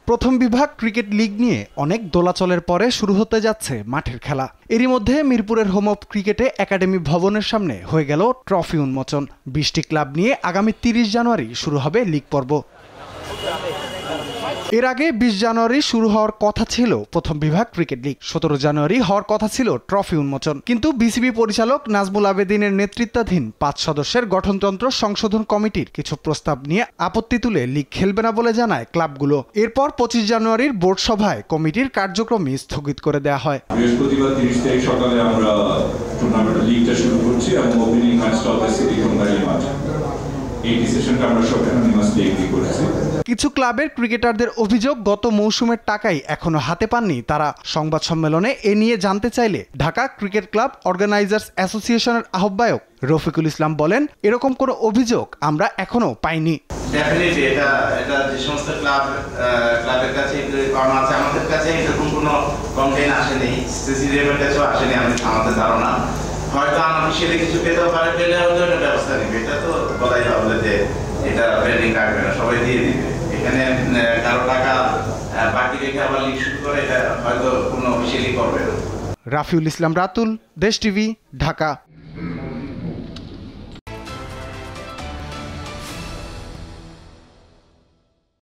প্রথম বিভাগ cricket league নিয়ে অনেক দোলাচলের পরে শুরু হতে যাচ্ছে মাঠের খেলা। এরই মধ্যে মিরপুরের হোম অফ ক্রিকেটে একাডেমি ভবনের সামনে হয়ে গেল ট্রফি উন্মোচন। 20টি ক্লাব নিয়ে আগামী 30 জানুয়ারি শুরু হবে লিগ পর্ব। এর আগে 20 জানুয়ারি শুরু হওয়ার কথা ছিল প্রথম বিভাগ ক্রিকেট লিগ। 17 জানুয়ারি হওয়ার কথা ছিল ট্রফি উন্মোচন, কিন্তু বিসিবি পরিচালক নাজমুল আবেদিনের নেতৃত্বাধীন 5 সদস্যের গঠনতন্ত্র সংশোধন কমিটির কিছু প্রস্তাব নিয়ে আপত্তি তুলে লিগ খেলবে না বলে জানায় ক্লাবগুলো। এরপর 25 জানুয়ারির বোর্ড সভায় কমিটির কার্যক্রম স্থগিত করে দেওয়া হয়। বৃহস্পতিবার 30 তারিখ সকালে আমরা টুর্নামেন্টের লিগটা শুরু করছি এবং ওপেনিং ম্যাচটা হবে সিটি কোম্পানির মাঠে। কিছু ক্লাবের ক্রিকেটারদের অভিযোগ, গত মৌসুমের টাকাই এখনো হাতে পাননি তারা। সংবাদ সম্মেলনে এ নিয়ে জানতে চাইলে ঢাকা ক্রিকেট ক্লাব অর্গানাইজার্স অ্যাসোসিয়েশনের আহ্বায়ক রফিকুল ইসলাম বলেন, এরকম কোনো অভিযোগ আমরা এখনো পাইনি। ডেফিনেটলি এটা যে সমস্ত ক্লাবের কাছে আছে, আমাদের কাছে এরকম কোনো কমপ্লেইন আসেনি, সিসিডিএমের কাছেও আসেনি আমাদের ধারণা। হয়তো আনঅফিশিয়ালি কিছু পেতেও পারে, পেলে হয়তো এটা ব্যবস্থা নেবে। এটা তো বলাই ভাবলে যে এটা পেন্ডিং রাখবে না, সবাই দিয়ে দিবে। এখানে কারো টাকা বাকি রেখে আবার লিগ শুরু করে, এটা হয়তো কোনো অফিসিয়ালি করবে না। রাফিউল ইসলাম রাতুল, দেশ টিভি, ঢাকা।